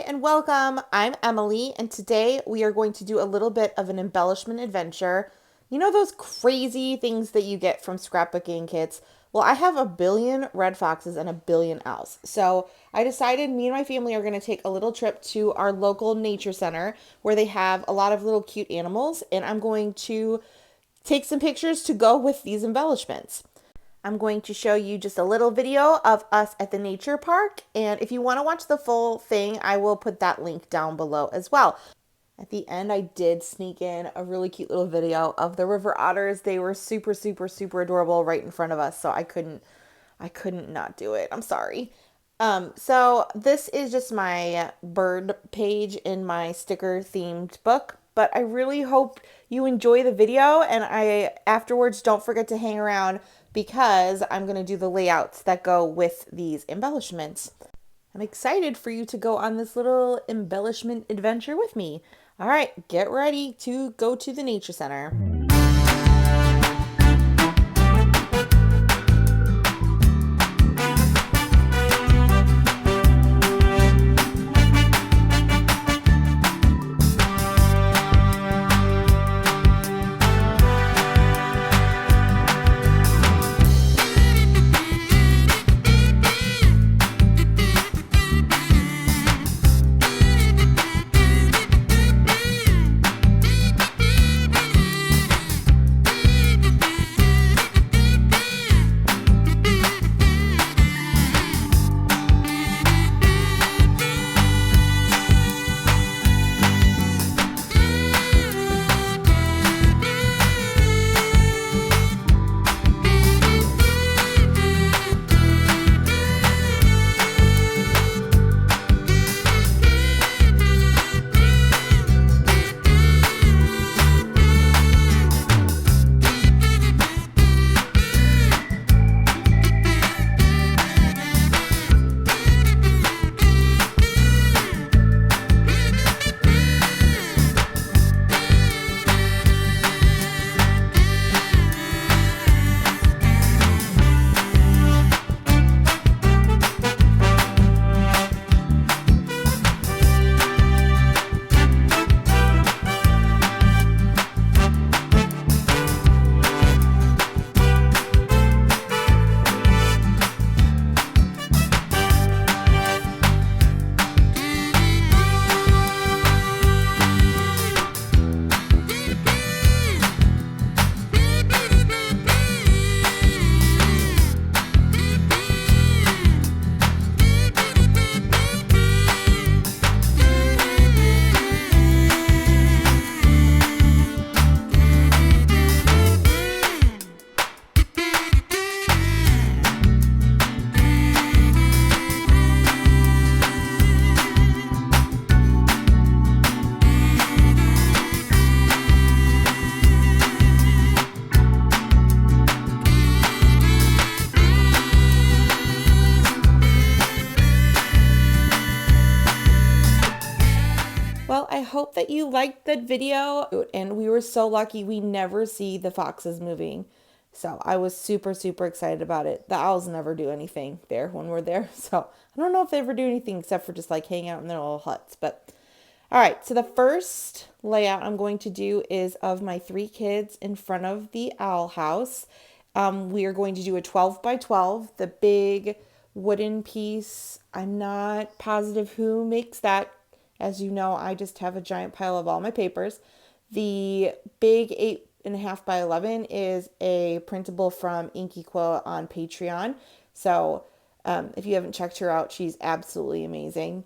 and welcome. I'm Emily, and today we are going to do a little bit of an embellishment adventure. You know those crazy things that you get from scrapbooking kits? Well, I have a billion red foxes and a billion owls. So I decided me and my family are going to take a little trip to our local nature center where they have a lot of little cute animals, and I'm going to take some pictures to go with these embellishments. I'm going to show you just a little video of us at the nature park. And if you want to watch the full thing, I will put that link down below as well. At the end, I did sneak in a really cute little video of the river otters. They were super, super, super adorable right in front of us. So I couldn't not do it. I'm sorry. So this is just my bird page in my sticker themed book, but I really hope you enjoy the video, and I afterwards don't forget to hang around because I'm going to do the layouts that go with these embellishments. I'm excited for you to go on this little embellishment adventure with me. All right, get ready to go to the nature center. Well, I hope that you liked that video, and we were so lucky we never see the foxes moving. So I was super, super excited about it. The owls never do anything there when we're there. So I don't know if they ever do anything except for just like hang out in their little huts. But all right, so the first layout I'm going to do is of my three kids in front of the owl house. We are going to do a 12 by 12, the big wooden piece. I'm not positive who makes that. As you know, I just have a giant pile of all my papers. The big 8.5 by 11 is a printable from Inky Quill on Patreon. So if you haven't checked her out, she's absolutely amazing.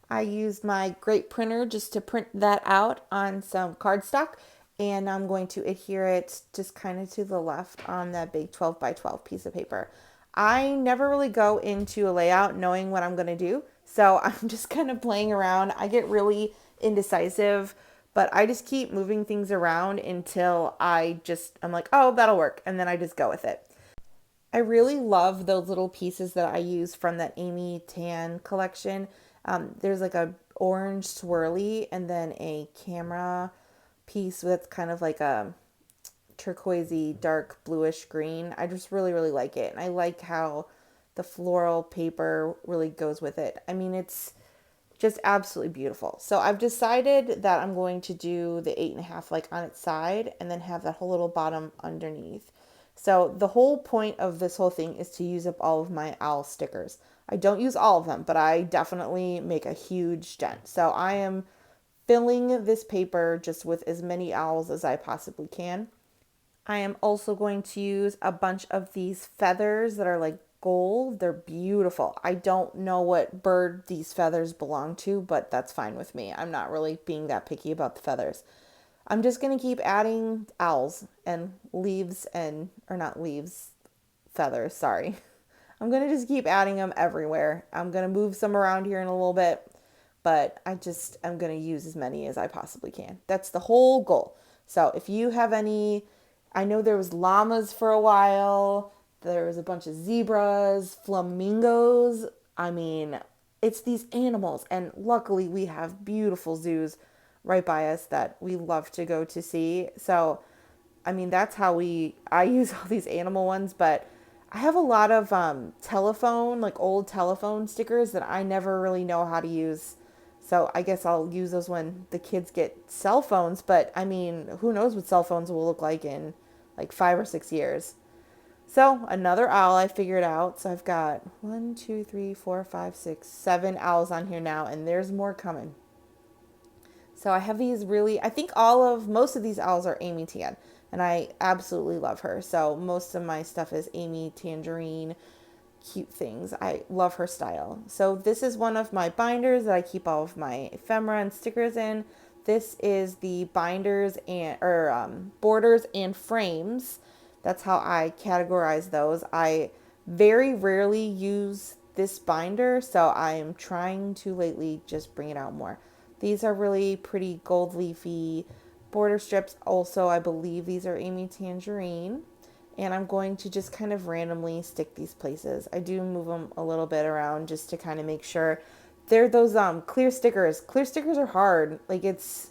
I used my great printer just to print that out on some cardstock, and I'm going to adhere it just kind of to the left on that big 12 by 12 piece of paper. I never really go into a layout knowing what I'm going to do, so I'm just kind of playing around. I get really indecisive, but I just keep moving things around until I'm like, oh, that'll work, and then I just go with it. I really love those little pieces that I use from that Amy Tan collection. There's like a orange swirly and then a camera piece that's kind of like a turquoisey, dark bluish green. I just really, really like it. And I like how the floral paper really goes with it. I mean, Just absolutely beautiful. So I've decided that I'm going to do the 8.5 like on its side and then have that whole little bottom underneath. So the whole point of this whole thing is to use up all of my owl stickers. I don't use all of them, but I definitely make a huge dent. So I am filling this paper just with as many owls as I possibly can. I am also going to use a bunch of these feathers that are like gold. They're beautiful. I don't know what bird these feathers belong to, but that's fine with me. I'm not really being that picky about the feathers. I'm just going to keep adding owls and leaves and, or not leaves, feathers, sorry. I'm going to just keep adding them everywhere. I'm going to move some around here in a little bit, but I'm going to use as many as I possibly can. That's the whole goal. So if you have any, I know there was llamas for a while. There was a bunch of zebras, flamingos. I mean, it's these animals. And luckily we have beautiful zoos right by us that we love to go to see. So, I mean, that's how I use all these animal ones, but I have a lot of telephone, like old telephone stickers that I never really know how to use. So I guess I'll use those when the kids get cell phones. But I mean, who knows what cell phones will look like in like 5 or 6 years. So another owl I figured out. So I've got 7 owls on here now, and there's more coming. So I have these really, I think most of these owls are Amy Tan, and I absolutely love her. So most of my stuff is Amy Tangerine, cute things. I love her style. So this is one of my binders that I keep all of my ephemera and stickers in. This is the binders and borders and frames. That's how I categorize those. I very rarely use this binder, so I am trying to lately just bring it out more. These are really pretty gold leafy border strips. Also, I believe these are Amy Tangerine. And I'm going to just kind of randomly stick these places. I do move them a little bit around just to kind of make sure. They're those clear stickers. Clear stickers are hard. Like it's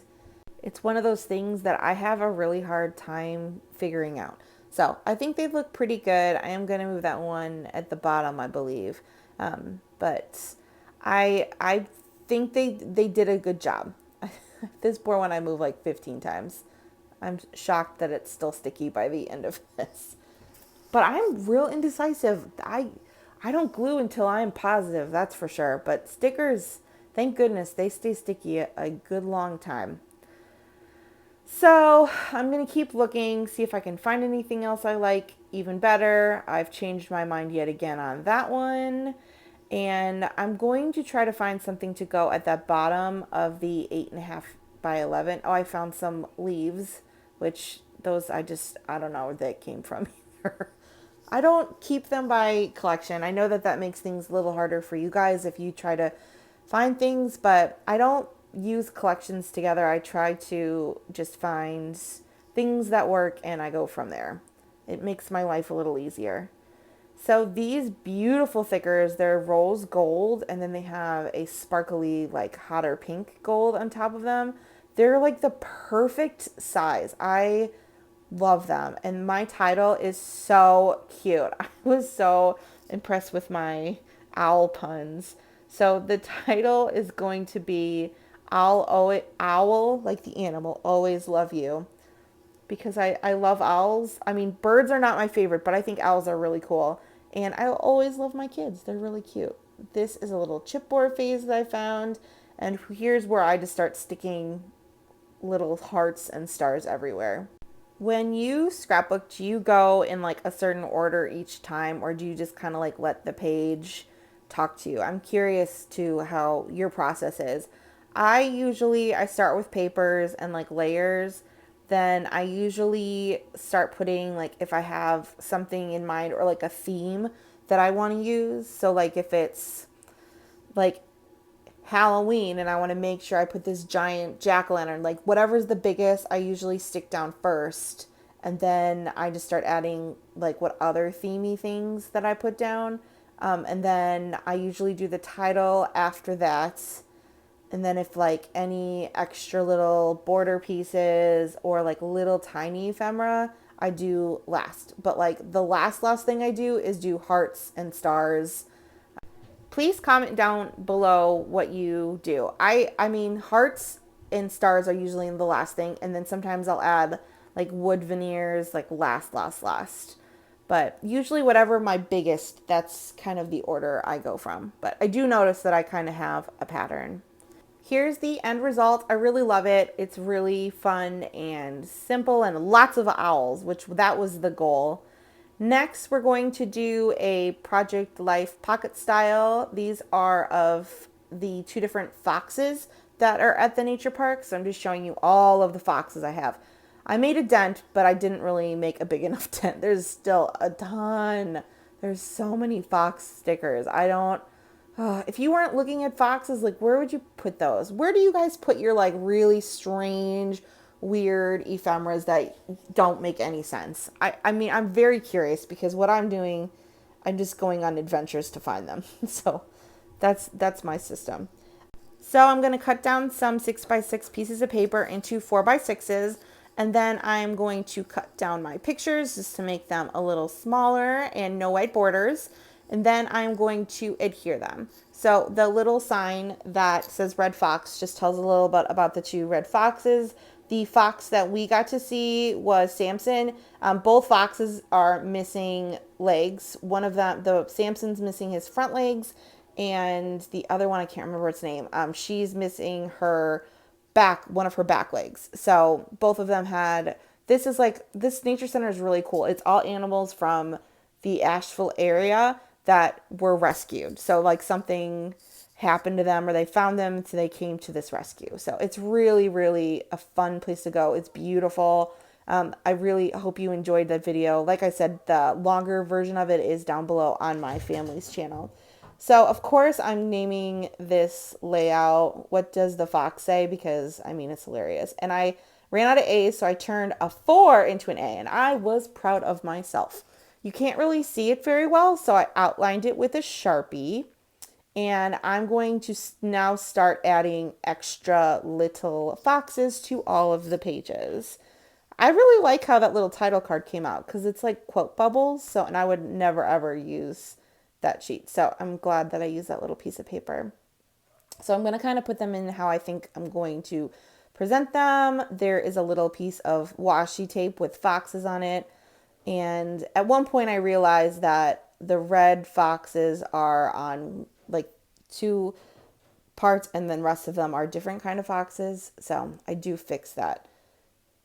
one of those things that I have a really hard time figuring out. So I think they look pretty good. I am going to move that one at the bottom, I believe. But I think they did a good job. This poor one I moved like 15 times. I'm shocked that it's still sticky by the end of this. But I'm real indecisive. I don't glue until I'm positive, that's for sure. But stickers, thank goodness, they stay sticky a good long time. So I'm going to keep looking, see if I can find anything else I like even better. I've changed my mind yet again on that one. And I'm going to try to find something to go at that bottom of the 8.5 by 11. Oh, I found some leaves, which those I don't know where that came from either. I don't keep them by collection. I know that makes things a little harder for you guys if you try to find things, but I don't use collections together. I try to just find things that work and I go from there. It makes my life a little easier. So these beautiful thickers, they're rose gold, and then they have a sparkly, like hotter pink gold on top of them. They're like the perfect size. I love them. And my title is so cute. I was so impressed with my owl puns. So the title is going to be Owl, like the animal, always love you. Because I love owls. I mean, birds are not my favorite, but I think owls are really cool. And I always love my kids. They're really cute. This is a little chipboard phase that I found. And here's where I just start sticking little hearts and stars everywhere. When you scrapbook, do you go in like a certain order each time, or do you just kind of like let the page talk to you? I'm curious to how your process is. I start with papers and like layers. Then I usually start putting like if I have something in mind or like a theme that I want to use. So like if it's like Halloween and I want to make sure I put this giant jack-o'-lantern, like whatever's the biggest, I usually stick down first. And then I just start adding like what other themey things that I put down. And then I usually do the title after that. And then if like any extra little border pieces or like little tiny ephemera, I do last. But like the last thing I do is do hearts and stars. Please comment down below what you do. I mean, hearts and stars are usually in the last thing, and then sometimes I'll add like wood veneers, like last. But usually whatever my biggest, that's kind of the order I go from. But I do notice that I kind of have a pattern. Here's the end result. I really love it. It's really fun and simple and lots of owls, which that was the goal. Next, we're going to do a Project Life pocket style. These are of the two different foxes that are at the nature park. So I'm just showing you all of the foxes I have. I made a dent, but I didn't really make a big enough dent. There's still a ton. There's so many fox stickers. I don't if you weren't looking at foxes, like where would you put those? Where do you guys put your like really strange, weird ephemeras that don't make any sense? I mean, I'm very curious because what I'm doing, I'm just going on adventures to find them. So that's my system. So I'm going to cut down some 6x6 pieces of paper into 4x6s, and then I'm going to cut down my pictures just to make them a little smaller and no white borders. And then I'm going to adhere them. So the little sign that says red fox just tells a little bit about the two red foxes. The fox that we got to see was Samson. Both foxes are missing legs. One of them, the Samson's missing his front legs, and the other one, I can't remember its name. She's missing her one of her back legs. So both of them had, this nature center is really cool. It's all animals from the Asheville area that were rescued. So like something happened to them or they found them, so they came to this rescue. So it's really, really a fun place to go. It's beautiful. I really hope you enjoyed that video. Like I said, the longer version of it is down below on my family's channel. So of course I'm naming this layout, what does the fox say? Because I mean, it's hilarious. And I ran out of A's, so I turned a 4 into an A, and I was proud of myself. You can't really see it very well, so I outlined it with a Sharpie. And I'm going to now start adding extra little foxes to all of the pages. I really like how that little title card came out because it's like quote bubbles. So, and I would never ever use that sheet. So I'm glad that I used that little piece of paper. So I'm going to kind of put them in how I think I'm going to present them. There is a little piece of washi tape with foxes on it. And at one point I realized that the red foxes are on like 2 parts and then rest of them are different kind of foxes. So I do fix that.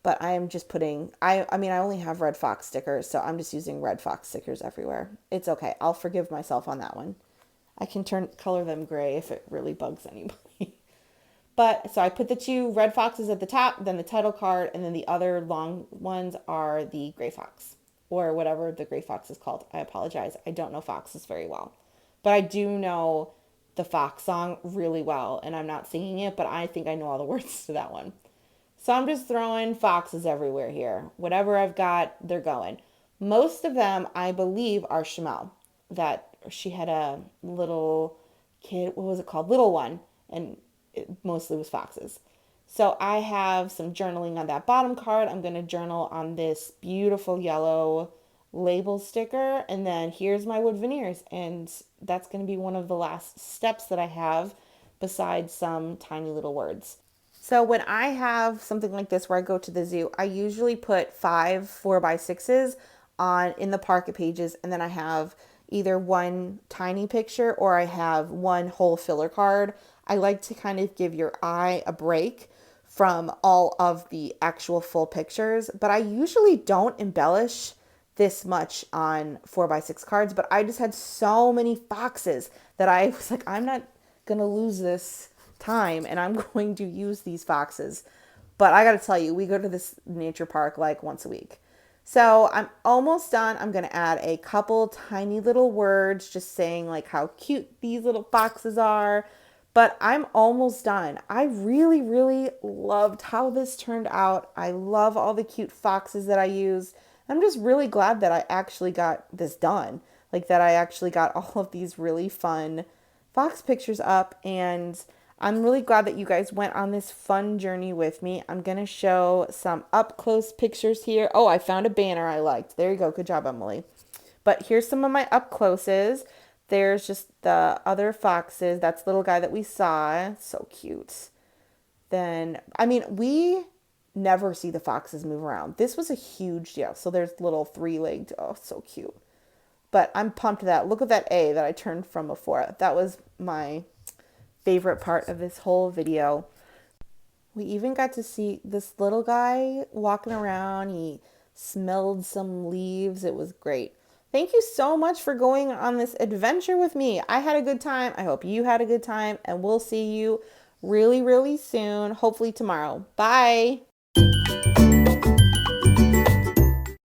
But I am just putting, I mean, I only have red fox stickers, so I'm just using red fox stickers everywhere. It's okay. I'll forgive myself on that one. I can color them gray if it really bugs anybody. But so I put the 2 red foxes at the top, then the title card, and then the other long ones are the gray fox or whatever the gray fox is called. I apologize. I don't know foxes very well, but I do know the fox song really well, and I'm not singing it, but I think I know all the words to that one. So I'm just throwing foxes everywhere here. Whatever I've got, they're going. Most of them, I believe, are Shamel. That she had a little kid, what was it called? Little one, and it mostly was foxes. So I have some journaling on that bottom card. I'm going to journal on this beautiful yellow label sticker. And then here's my wood veneers. And that's going to be one of the last steps that I have besides some tiny little words. So when I have something like this where I go to the zoo, I usually put 5 4x6s on in the pocket pages, and then I have either one tiny picture or I have one whole filler card. I like to kind of give your eye a break from all of the actual full pictures, but I usually don't embellish this much on 4x6 cards, but I just had so many foxes that I was like, I'm not gonna lose this time and I'm going to use these foxes. But I gotta tell you, we go to this nature park like once a week. So I'm almost done. I'm going to add a couple tiny little words just saying like how cute these little foxes are. But I'm almost done. I really, really loved how this turned out. I love all the cute foxes that I used. I'm just really glad that I actually got this done. Like that I actually got all of these really fun fox pictures up, and I'm really glad that you guys went on this fun journey with me. I'm going to show some up close pictures here. Oh, I found a banner I liked. There you go. Good job, Emily. But here's some of my up closes. There's just the other foxes. That's the little guy that we saw. So cute. Then, I mean, we never see the foxes move around. This was a huge deal. So there's little three-legged. Oh, so cute. But I'm pumped that. Look at that A that I turned from before. That was my favorite part of this whole video. We even got to see this little guy walking around. He smelled some leaves. It was great. Thank you so much for going on this adventure with me. I had a good time. I hope you had a good time, and we'll see you really, really soon, hopefully tomorrow. Bye.